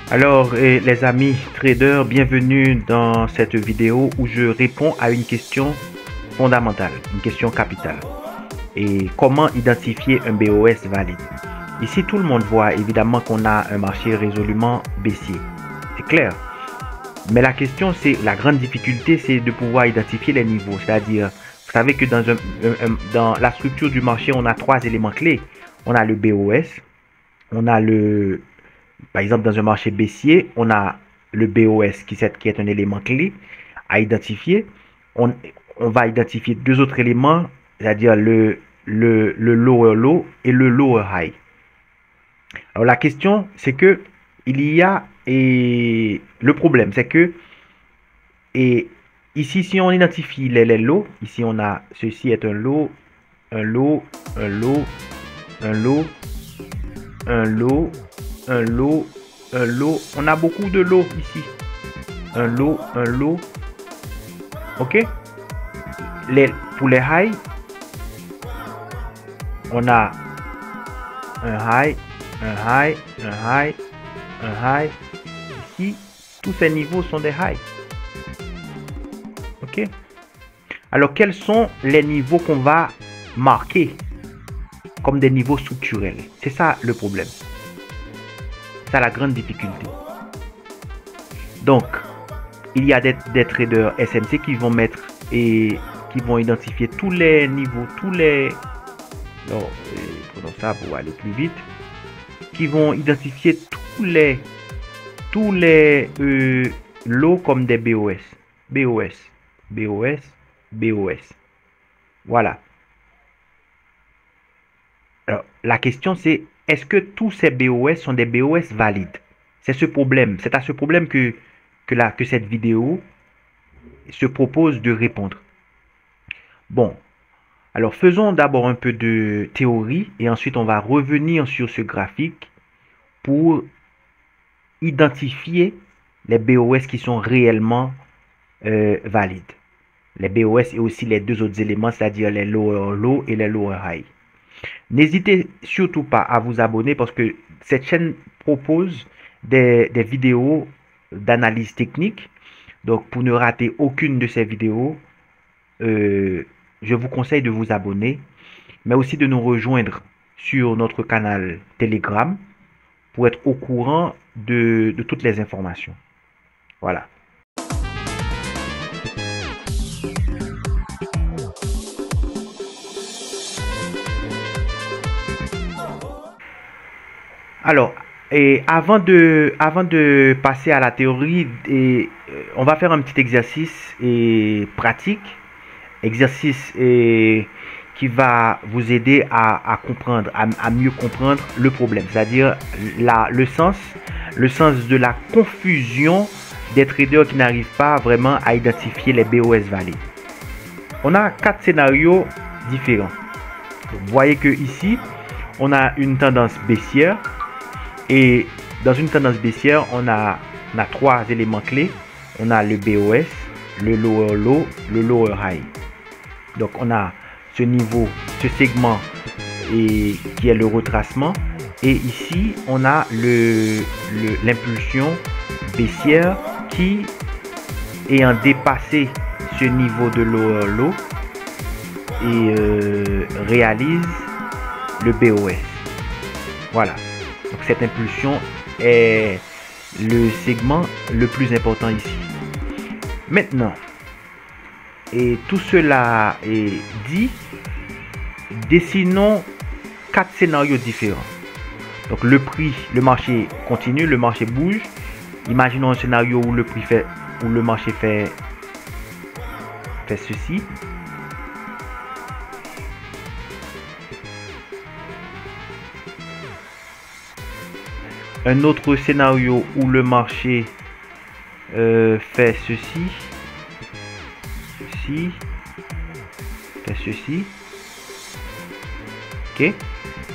Alors, les amis traders, bienvenue dans cette vidéo où je réponds à une question fondamentale, une question capitale. Et comment identifier un BOS valide? Ici, tout le monde voit évidemment qu'on a un marché résolument baissier. C'est clair. Mais la question, c'est la grande difficulté, c'est de pouvoir identifier les niveaux. C'est-à-dire, vous savez que dans la structure du marché, on a trois éléments clés. On a le BOS, on a par exemple, dans un marché baissier, on a le BOS qui est un élément clé à identifier. On, on va identifier deux autres éléments, c'est-à-dire le lower low et le lower high. Alors la question, c'est que il y a, et le problème, c'est que et ici, si on identifie les lows, ici on a, ceci est un low, un low, un low, un low, un low, un low, un low. On a beaucoup de lows ici. Un low, un low. Ok. Pour les highs, on a un high, un high, un high, un high. Ici, tous ces niveaux sont des highs. Ok. Alors, quels sont les niveaux qu'on va marquer comme des niveaux structurels? C'est ça le problème. C'est ça la grande difficulté. Donc, il y a des traders SMC qui vont mettre et qui vont identifier tous les niveaux, non, prenons ça pour aller plus vite, qui vont identifier tous les lots comme des BOS, BOS, BOS, BOS. Voilà. Alors, la question c'est, est-ce que tous ces BOS sont des BOS valides? C'est ce problème, c'est à ce problème que cette vidéo se propose de répondre. Bon, alors faisons d'abord un peu de théorie et ensuite on va revenir sur ce graphique pour identifier les BOS qui sont réellement valides. Les BOS et aussi les deux autres éléments, c'est-à-dire les lower low et les lower high. N'hésitez surtout pas à vous abonner parce que cette chaîne propose des vidéos d'analyse technique. Donc, pour ne rater aucune de ces vidéos, je vous conseille de vous abonner, mais aussi de nous rejoindre sur notre canal Telegram pour être au courant de toutes les informations. Voilà. Alors, et avant de passer à la théorie, on va faire un petit exercice pratique, exercice qui va vous aider à comprendre, à mieux comprendre le problème, c'est-à-dire le sens de la confusion des traders qui n'arrivent pas vraiment à identifier les BOS valides. On a quatre scénarios différents. Vous voyez que ici, on a une tendance baissière. Et dans une tendance baissière, on a trois éléments clés. On a le BOS, le lower low, le lower high. Donc on a ce niveau, ce segment qui est le retracement. Et ici, on a l'impulsion baissière qui, ayant dépassé ce niveau de lower low, réalise le BOS. Voilà. Donc cette impulsion est le segment le plus important ici. Maintenant, et tout cela est dit, dessinons quatre scénarios différents. Donc le marché continue, le marché bouge. Imaginons un scénario où le marché fait ceci. Un autre scénario où le marché fait ceci, fait ceci. Ok.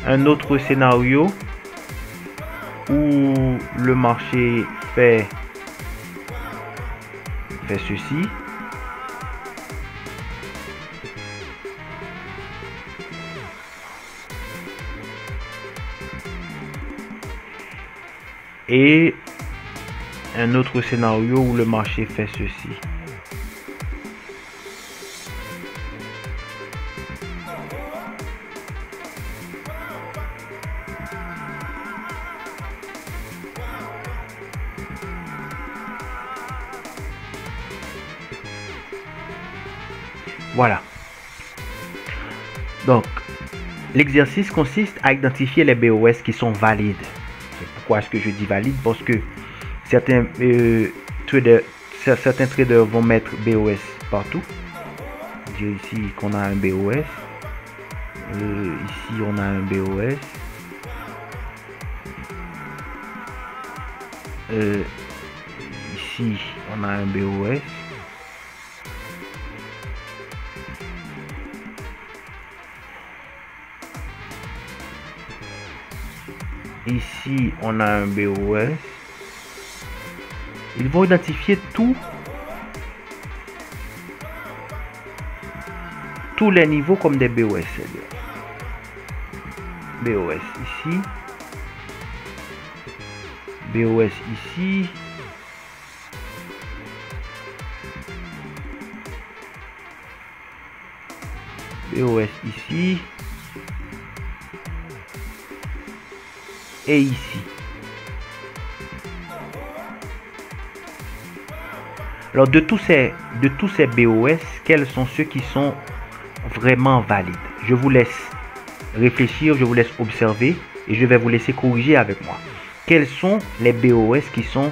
Un autre scénario où le marché fait ceci. Et un autre scénario où le marché fait ceci. Voilà. Donc, l'exercice consiste à identifier les BOS qui sont valides. Pourquoi est-ce que je dis valide? Parce que certains traders vont mettre BOS partout. Je vais dire ici qu'on a un BOS. Ici, on a un BOS. Ici, on a un BOS. Ici, on a un BOS. Ils vont identifier tous les niveaux comme des BOS. BOS ici. BOS ici. BOS ici. Et ici. Alors de tous ces BOS, quels sont ceux qui sont vraiment valides? Je vous laisse réfléchir, je vous laisse observer et je vais vous laisser corriger avec moi. Quels sont les BOS qui sont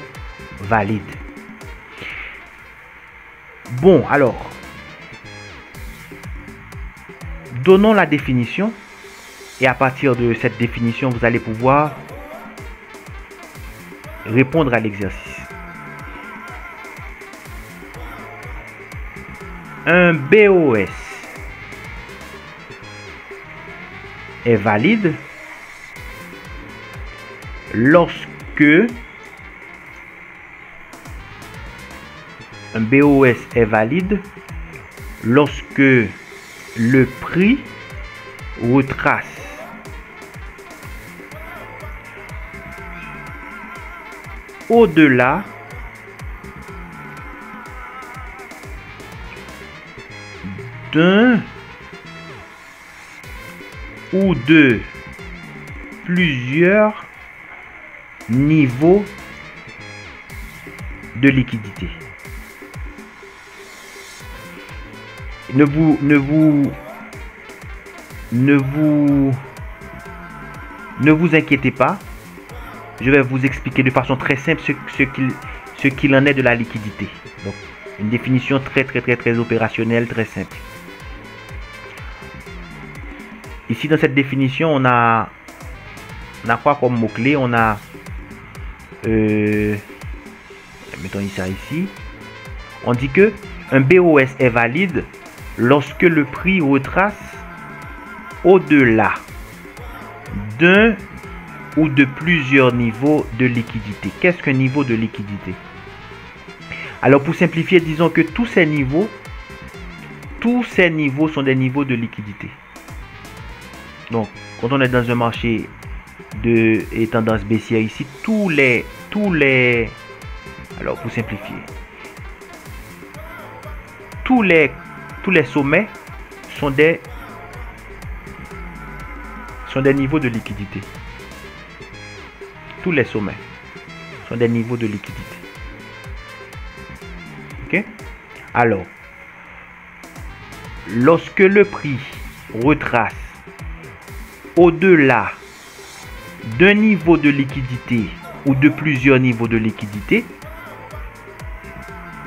valides? Bon, alors, donnons la définition et à partir de cette définition, vous allez pouvoir répondre à l'exercice. Un BOS est valide lorsque le prix retrace au-delà d'un ou de plusieurs niveaux de liquidité. Ne vous inquiétez pas. Je vais vous expliquer de façon très simple ce qu'il en est de la liquidité. Donc, une définition très opérationnelle, très simple. Ici, dans cette définition, on a quoi comme mot-clé? On a, mettons ça ici. On dit que un BOS est valide lorsque le prix retrace au-delà d'un ou de plusieurs niveaux de liquidité. Qu'est-ce qu'un niveau de liquidité? Alors, pour simplifier, disons que tous ces niveaux sont des niveaux de liquidité. Donc, quand on est dans un marché de tendance baissière ici, alors pour simplifier, tous les sommets sont des niveaux de liquidité. Tous les sommets sont des niveaux de liquidité. Ok? Alors, lorsque le prix retrace au-delà d'un niveau de liquidité ou de plusieurs niveaux de liquidité,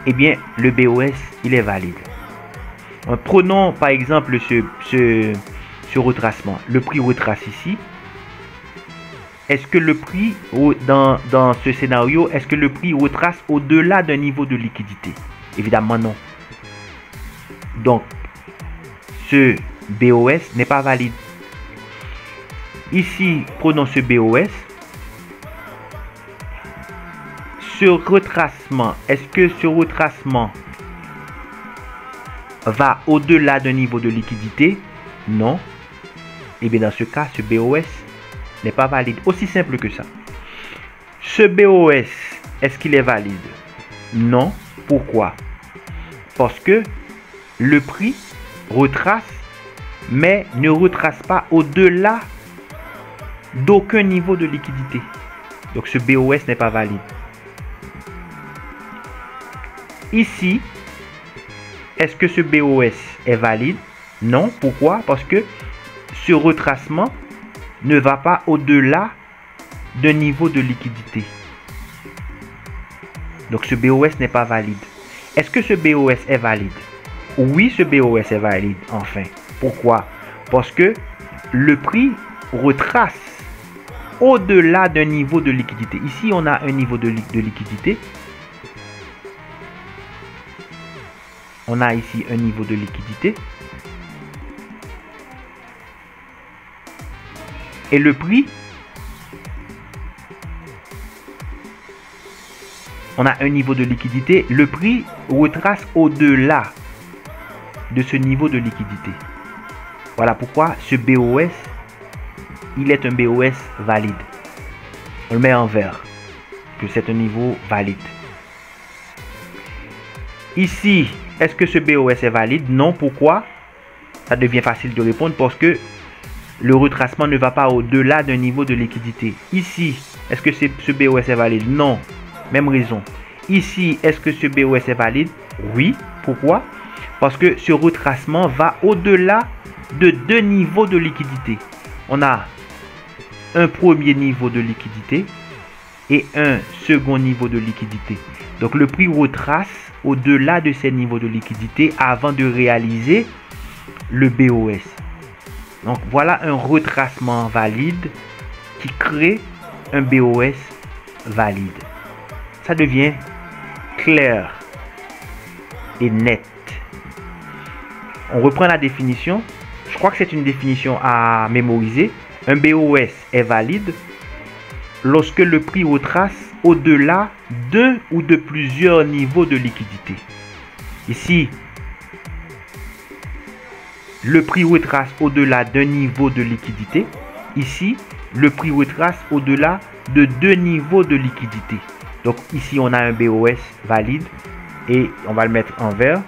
eh bien, le BOS, il est valide. Prenons par exemple ce retracement. Le prix retrace ici. Est-ce que le prix, dans ce scénario, est-ce que le prix retrace au-delà d'un niveau de liquidité? Évidemment non. Donc, ce BOS n'est pas valide. Ici, prenons ce BOS. Ce retracement, est-ce que ce retracement va au-delà d'un niveau de liquidité? Non. Et bien dans ce cas, ce BOS n'est pas valide. Aussi simple que ça. Ce BOS est-ce qu'il est valide? Non. Pourquoi? Parce que le prix retrace, mais ne retrace pas au-delà d'aucun niveau de liquidité. Donc ce BOS n'est pas valide. Ici, est-ce que ce BOS est valide? Non. Pourquoi? Parce que ce retracement ne va pas au-delà d'un niveau de liquidité. Donc ce BOS n'est pas valide. Est-ce que ce BOS est valide? Oui, ce BOS est valide, enfin. Pourquoi? Parce que le prix retrace au-delà d'un niveau de liquidité. Ici, on a un niveau de liquidité. On a ici un niveau de liquidité. Et le prix, on a un niveau de liquidité. Le prix retrace au-delà de ce niveau de liquidité. Voilà pourquoi ce BOS, il est un BOS valide. On le met en vert, que c'est un niveau valide. Ici, est-ce que ce BOS est valide? Non. Pourquoi? Ça devient facile de répondre parce que le retracement ne va pas au-delà d'un niveau de liquidité. Ici, est-ce que ce BOS est valide? Non. Même raison. Ici, est-ce que ce BOS est valide? Oui. Pourquoi? Parce que ce retracement va au-delà de deux niveaux de liquidité. On a un premier niveau de liquidité et un second niveau de liquidité. Donc le prix retrace au-delà de ces niveaux de liquidité avant de réaliser le BOS. Donc voilà un retracement valide qui crée un BOS valide. Ça devient clair et net. On reprend la définition. Je crois que c'est une définition à mémoriser. Un BOS est valide lorsque le prix retrace au-delà d'un ou de plusieurs niveaux de liquidité. Ici, le prix retrace au-delà d'un niveau de liquidité. Ici, le prix retrace au-delà de deux niveaux de liquidité. Donc ici, on a un BOS valide et on va le mettre en vert.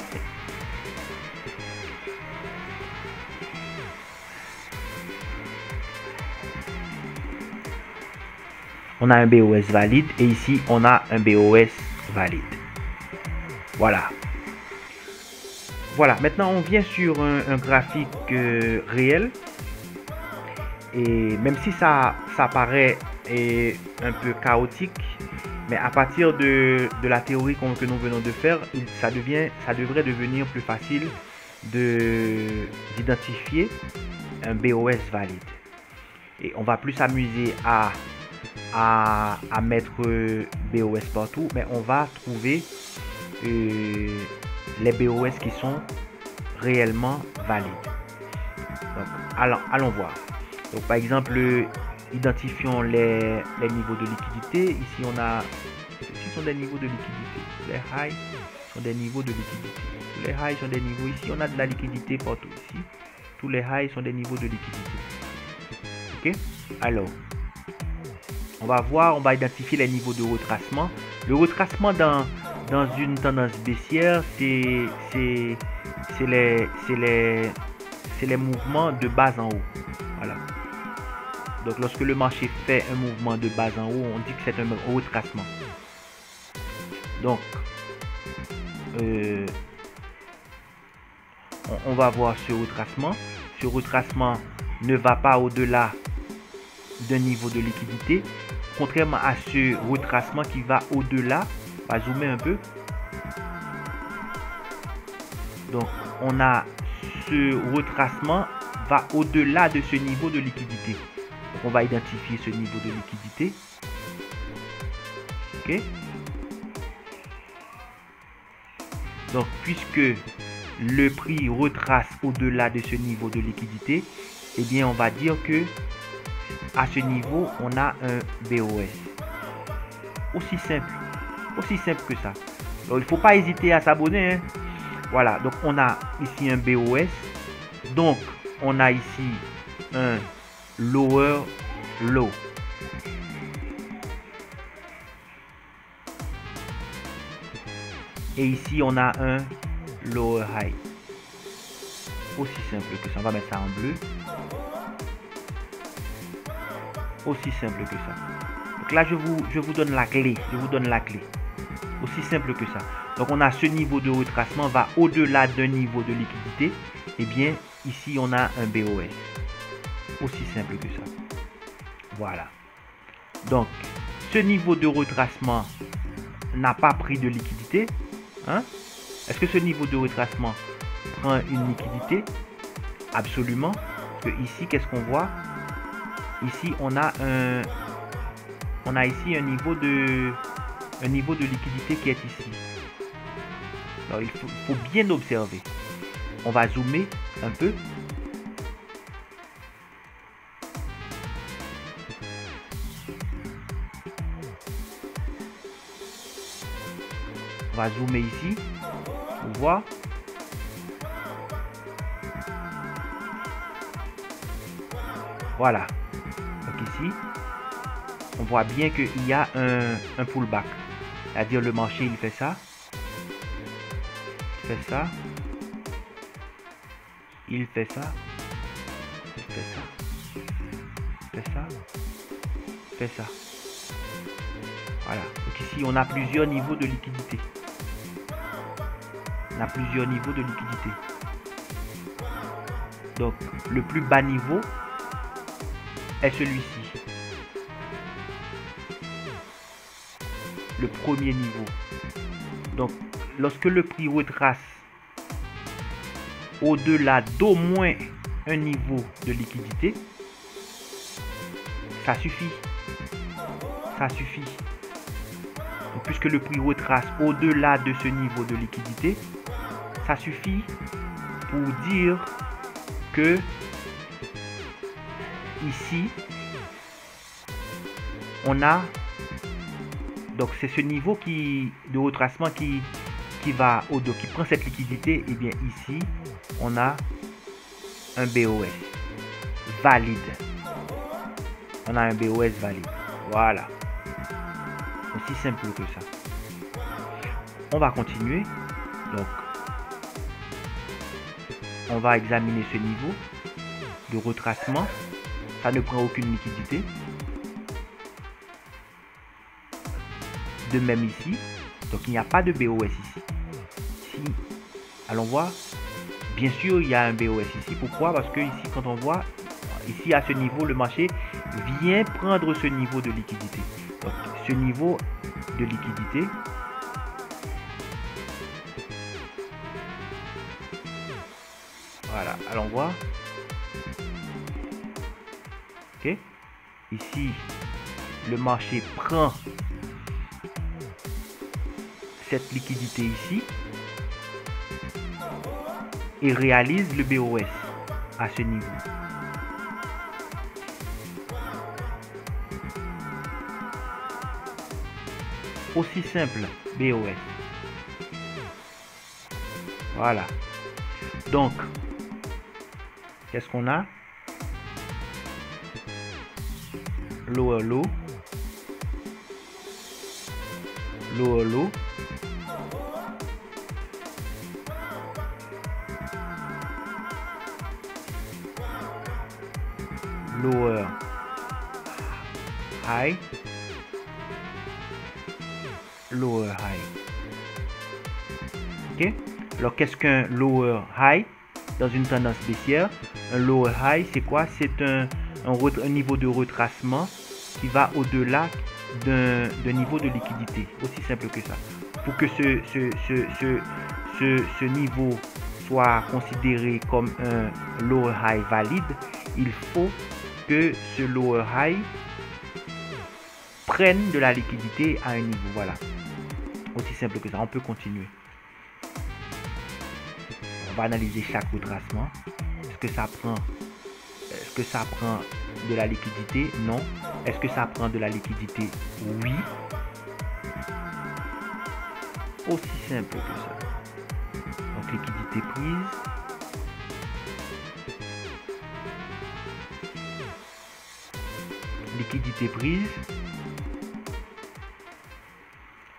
On a un BOS valide et ici, on a un BOS valide. Voilà. Voilà, maintenant on vient sur un graphique réel. Et même si ça paraît un peu chaotique, mais à partir de la théorie que nous venons de faire, ça devrait devenir plus facile d'identifier un BOS valide. Et on va plus s'amuser à mettre BOS partout, mais on va trouver les BOS qui sont réellement valides. Donc, allons voir. Donc, par exemple, identifions les niveaux de liquidité. Ici, on a, ceci sont des niveaux de liquidité. Les highs sont des niveaux de liquidité. Tous les highs sont des niveaux. Ici, on a de la liquidité partout. Ici, tous les highs sont des niveaux de liquidité. Ok? Alors, on va voir, on va identifier les niveaux de retracement. Le retracement dans une tendance baissière, c'est les mouvements de bas en haut. Voilà. Donc lorsque le marché fait un mouvement de bas en haut, on dit que c'est un retracement. Donc on va voir ce retracement. Ce retracement ne va pas au-delà d'un niveau de liquidité, contrairement à ce retracement qui va au-delà. On va zoomer un peu. Donc on a ce retracement va au-delà de ce niveau de liquidité. Donc on va identifier ce niveau de liquidité. Ok. Donc puisque le prix retrace au-delà de ce niveau de liquidité, eh bien on va dire que à ce niveau on a un BOS. Aussi simple que ça. Donc il ne faut pas hésiter à s'abonner, hein. Voilà, donc on a ici un BOS. Donc on a ici un lower low. Et ici, on a un lower high. Aussi simple que ça. On va mettre ça en bleu. Aussi simple que ça. Donc là, je vous donne la clé. Je vous donne la clé. Aussi simple que ça. Donc on a ce niveau de retracement va au-delà d'un niveau de liquidité. Et bien, ici, on a un BOS. Aussi simple que ça. Voilà. Donc, ce niveau de retracement n'a pas pris de liquidité. Hein? Est-ce que ce niveau de retracement prend une liquidité? Absolument. Parce que ici, qu'est-ce qu'on voit? Ici, on a ici un niveau de liquidité qui est ici. Alors, il faut bien observer. On va zoomer un peu. On va zoomer ici. On voit. Voilà. Donc ici, on voit bien qu'il y a un pullback. C'est-à-dire le marché, il fait ça. Il fait ça. Il fait ça. Il fait ça. Il fait ça. Il fait ça. Voilà. Donc ici, on a plusieurs niveaux de liquidité. On a plusieurs niveaux de liquidité. Donc, le plus bas niveau est celui-ci. Le premier niveau. Donc, lorsque le prix retrace au-delà d'au moins un niveau de liquidité, ça suffit. Ça suffit. Donc, puisque le prix retrace au-delà de ce niveau de liquidité, ça suffit pour dire que ici, on a, donc c'est ce niveau de retracement qui va au-delà, qui prend cette liquidité. Et bien ici, on a un BOS valide. On a un BOS valide. Voilà. Aussi simple que ça. On va continuer. Donc, on va examiner ce niveau de retracement. Ça ne prend aucune liquidité. De même ici. Donc, il n'y a pas de BOS ici. Ici, allons voir. Bien sûr, il y a un BOS ici. Pourquoi? Parce que ici, quand on voit, ici à ce niveau, le marché vient prendre ce niveau de liquidité. Donc, ce niveau de liquidité, voilà, allons voir. Ok, ici, le marché prend cette liquidité ici et réalise le BOS à ce niveau. Aussi simple, BOS. Voilà. Donc, qu'est-ce qu'on a? Lower low. Lower low. Lower high. Lower high. Ok. Alors qu'est-ce qu'un lower high dans une tendance baissière? Un lower high, c'est quoi? C'est un niveau de retracement qui va au-delà d'un niveau de liquidité. Aussi simple que ça. Pour que ce niveau soit considéré comme un lower high valide, il faut que ce lower high prenne de la liquidité à un niveau. Voilà. Aussi simple que ça. On peut continuer. On va analyser chaque retracement. Est-ce que ça prend de la liquidité? Non. Est-ce que ça prend de la liquidité? Oui. Aussi simple que ça. Donc liquidité prise. Liquidité prise.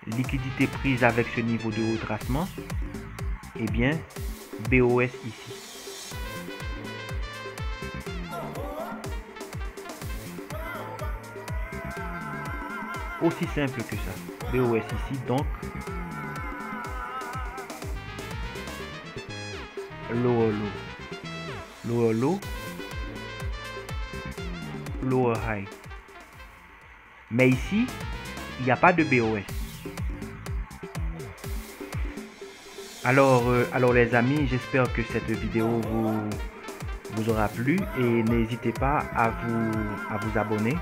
liquidité prise avec ce niveau de retracement, eh bien, BOS ici. Aussi simple que ça. BOS ici, donc, lower low, lower low, lower high. Mais ici, il n'y a pas de BOS. Alors les amis, j'espère que cette vidéo vous aura plu et n'hésitez pas à vous abonner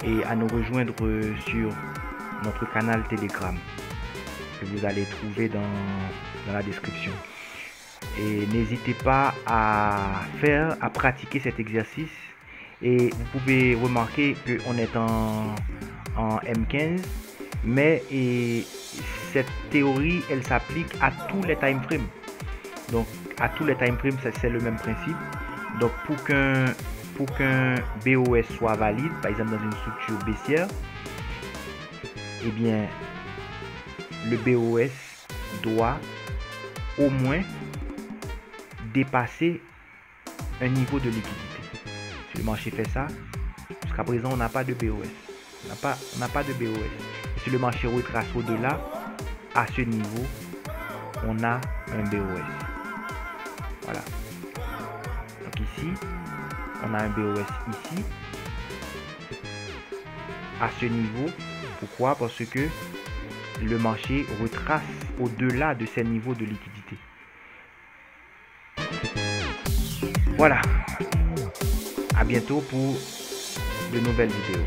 et à nous rejoindre sur notre canal Telegram que vous allez trouver dans la description. Et n'hésitez pas à pratiquer cet exercice. Et vous pouvez remarquer qu'on est en M15, mais cette théorie, elle s'applique à tous les time frames. Donc, à tous les time frames, c'est le même principe. Donc, pour qu'un BOS soit valide, par exemple dans une structure baissière, eh bien, le BOS doit au moins dépasser un niveau de liquidité. Si le marché fait ça, jusqu'à présent, on n'a pas de BOS. On n'a pas de BOS. Et si le marché retrace au-delà, à ce niveau, on a un BOS. Voilà. Donc ici, on a un BOS ici. À ce niveau. Pourquoi? Parce que le marché retrace au-delà de ces niveaux de liquidité. Voilà. À bientôt pour de nouvelles vidéos.